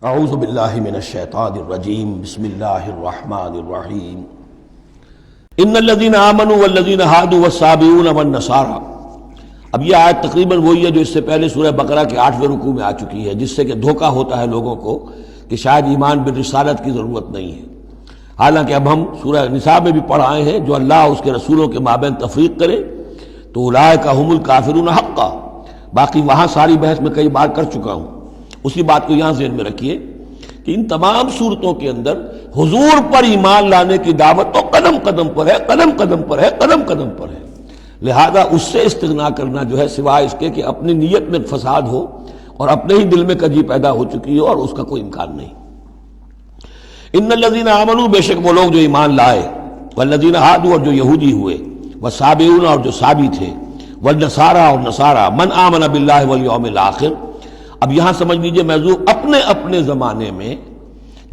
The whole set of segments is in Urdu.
اعوذ باللہ من الشیطان الرجیم بسم اللہ الرحمن الرحیم ان الذین آمنوا والذین ہادوا والصابئون والنصارى۔ اب یہ آیت تقریباً وہی ہے جو اس سے پہلے سورہ بقرہ کے 8ویں رکوع میں آ چکی ہے، جس سے کہ دھوکہ ہوتا ہے لوگوں کو کہ شاید ایمان بالرسالت کی ضرورت نہیں ہے، حالانکہ اب ہم سورہ نساء میں بھی پڑھ آئے ہیں جو اللہ اس کے رسولوں کے مابین تفریق کرے تو اولئک هم الکافرون حقا۔ باقی وہاں ساری بحث میں کئی بار کر چکا ہوں، اسی بات کو یہاں ذہن میں رکھیے کہ ان تمام صورتوں کے اندر حضور پر ایمان لانے کی دعوت تو قدم قدم پر ہے، قدم قدم پر ہے، قدم قدم پر ہے، لہذا اس سے استغنا کرنا جو ہے سوائے اس کے کہ اپنی نیت میں فساد ہو اور اپنے ہی دل میں کجی پیدا ہو چکی ہو، اور اس کا کوئی امکان نہیں۔ ان الذین آمنوا، بے شک وہ لوگ جو ایمان لائے، والذین ہادوا، اور جو یہودی ہوئے، والصابئون، اور جو صابی تھے، والنصارى، اور نصارى، من آمن باللہ والیوم الآخر۔ اب یہاں سمجھ لیجئے موضوع اپنے اپنے زمانے میں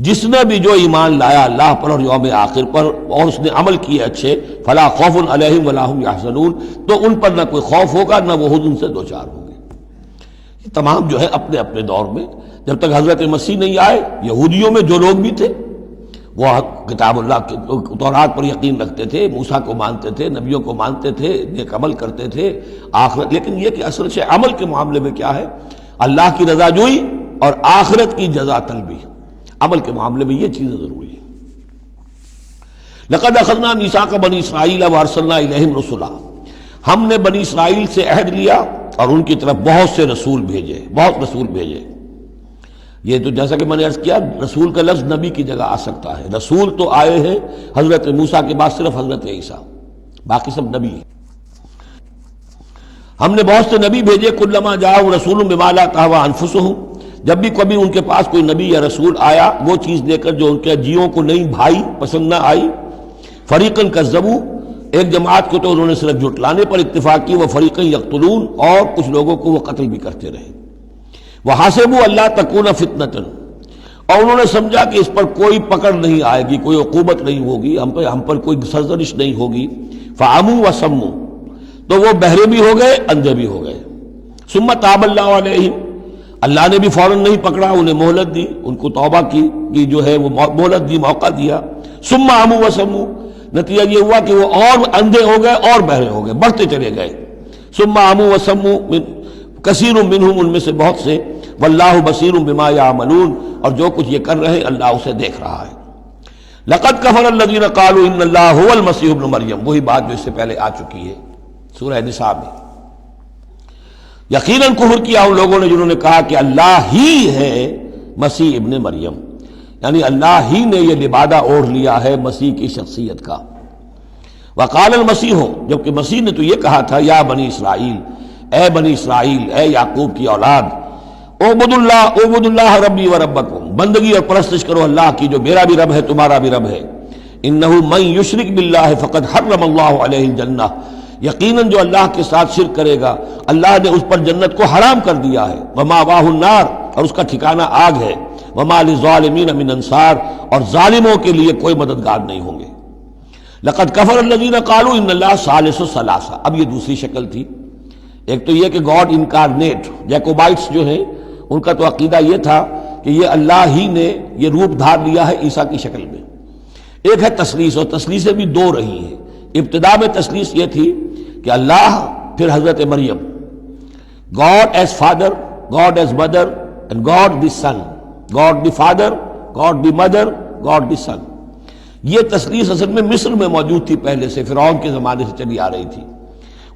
جس نے بھی جو ایمان لایا اللہ پر اور یوم آخر پر اور اس نے عمل کیے اچھے، فلا خوف علیہم ولا هم یحزنون، تو ان پر نہ کوئی خوف ہوگا نہ وہ حزن سے دوچار ہوں گے۔ یہ تمام جو ہے اپنے اپنے دور میں، جب تک حضرت مسیح نہیں آئے، یہودیوں میں جو لوگ بھی تھے وہ کتاب اللہ تورات پر یقین رکھتے تھے، موسیٰ کو مانتے تھے، نبیوں کو مانتے تھے، نیک عمل کرتے تھے آخرت، لیکن یہ کہ اصل سے عمل کے معاملے میں کیا ہے، اللہ کی رضا جوئی اور آخرت کی جزا طلبی، عمل کے معاملے میں یہ چیزیں ضروری ہیں۔ لقد اخذنا میثاق بنی اسرائیل وارسلنا الیہم رسلا، ہم نے بنی اسرائیل سے عہد لیا اور ان کی طرف بہت سے رسول بھیجے، بہت رسول بھیجے۔ یہ تو جیسا کہ میں نے عرض کیا، رسول کا لفظ نبی کی جگہ آ سکتا ہے، رسول تو آئے ہیں حضرت موسیٰ کے بعد صرف حضرت عیسیٰ، باقی سب نبی ہیں۔ ہم نے بہت سے نبی بھیجے، کلما جاءہم رسول بما لا تہوی انفسہم، جب بھی کبھی ان کے پاس کوئی نبی یا رسول آیا وہ چیز دے کر جو ان کے جیوں کو نہیں بھائی، پسند نہ آئی، فریقاً کذبوا، ایک جماعت کو تو انہوں نے صرف جھٹلانے پر اکتفا کی، وہ فریقاً یقتلون، اور کچھ لوگوں کو وہ قتل بھی کرتے رہے۔ وحسبوا الا تکون فتنۃ، اور انہوں نے سمجھا کہ اس پر کوئی پکڑ نہیں آئے گی، کوئی عقوبت نہیں ہوگی، ہم پر کوئی سرزنش نہیں ہوگی، فعموا وصموا، تو وہ بہرے بھی ہو گئے، اندھے بھی ہو گئے۔ ثم تاب اللہ علیہم، اللہ نے بھی فوراً نہیں پکڑا، انہیں مہلت دی، ان کو توبہ کی جو ہے وہ مہلت دی، موقع دیا۔ ثم عموا وصموا، نتیجہ یہ ہوا کہ وہ اور اندھے ہو گئے اور بہرے ہو گئے، بڑھتے چلے گئے۔ ثم عموا وصموا کثیر منہم، ان میں سے بہت سے، واللہ بصیر بما یعملون، اور جو کچھ یہ کر رہے ہیں اللہ اسے دیکھ رہا ہے۔ لقد کفر الذین قالوا ان اللہ هو المسیح ابن مریم، وہی بات جو اس سے پہلے آ چکی ہے سورہ نساء میں۔ یقیناً کفر کیا ان لوگوں نے جنہوں نے کہا کہ اللہ ہی ہے مسیح ابن مریم، یعنی اللہ ہی نے یہ لبادہ اوڑھ لیا ہے مسیح کی شخصیت کا۔ وقال المسیح، جبکہ مسیح نے تو یہ کہا تھا، یا بنی اسرائیل، اے بنی اسرائیل، اے یعقوب کی اولاد، اعبدوا اللہ ربی و ربکم، بندگی اور پرستش کرو اللہ کی جو میرا بھی رب ہے تمہارا بھی رب ہے۔ انہ من یشرک باللہ فقد حرم اللہ علیہ الجنہ، یقیناً جو اللہ کے ساتھ شرک کرے گا اللہ نے اس پر جنت کو حرام کر دیا ہے، ومأواہ النار، اور اس کا ٹھکانہ آگ ہے، وما للظالمین من انصار، اور ظالموں کے لیے کوئی مددگار نہیں ہوں گے۔ لقد کفر الذین قالوا ان اللہ ثالث ثلاثہ، اب یہ دوسری شکل تھی۔ ایک تو یہ کہ گاڈ انکارنیٹ، جیکوبائٹس جو ہیں ان کا تو عقیدہ یہ تھا کہ یہ اللہ ہی نے یہ روپ دھار لیا ہے عیسیٰ کی شکل میں۔ ایک ہے تثلیث، اور تثلیثیں بھی دو رہی ہیں۔ ابتدا میں تثلیث یہ تھی کہ اللہ، پھر حضرت Maryam, God is father, God is mother, and God the son, God the father, God the mother, God the son. یہ تثلیث اصل میں مصر میں موجود تھی پہلے سے، فرعون کے زمانے سے چلی آ رہی تھی۔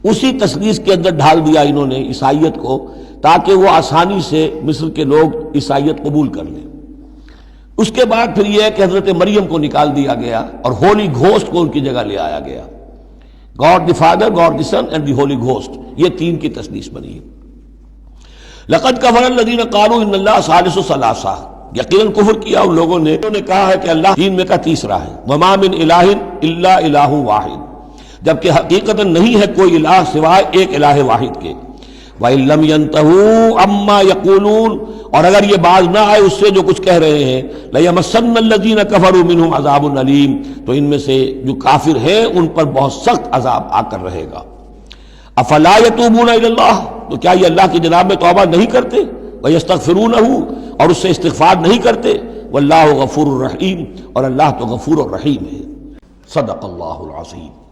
اسی تثلیث کے اندر ڈھال دیا انہوں نے عیسائیت کو، تاکہ وہ آسانی سے مصر کے لوگ عیسائیت قبول کر لیں۔ اس کے بعد پھر یہ ہے کہ حضرت مریم کو نکال دیا گیا اور ہولی گھوسٹ کو ان کی جگہ لے آیا گیا۔ God the father, God the Son and the Holy Ghost, یہ تین کی تثلیث بنی ہے۔ لقد کفر الذین قالوا ان اللہ ثالث ثلاثہ، یقیناً کفر کیا ان لوگوں نے انہوں نے کہا ہے کہ اللہ تین میں کا تیسرا ہے۔ وما من الہ الا الہ واحد، جبکہ حقیقتاً نہیں ہے کوئی الہ سوائے ایک الہ واحد کے۔ وَإِن لَّمْ يَنْتَهُوا عَمَّا يَقُولُونَ، اور اگر یہ باز نہ آئے اس سے جو کچھ کہہ رہے ہیں، لَيَمَسَّنَّ الَّذِينَ كَفَرُوا مِنْهُمْ عَذَابٌ أَلِيمٌ، تو ان میں سے جو کافر ہیں ان پر بہت سخت عذاب آ کر رہے گا۔ أَفَلَا يَتُوبُونَ إِلَى اللَّهِ، تو کیا یہ اللہ کی جناب میں توبہ نہیں کرتے؟ وَيَسْتَغْفِرُونَهُ، اور اس سے استغفار نہیں کرتے، واللہ غفور الرحیم، اور اللہ تو غفور الرحیم ہے۔ صدق اللہ العظیم۔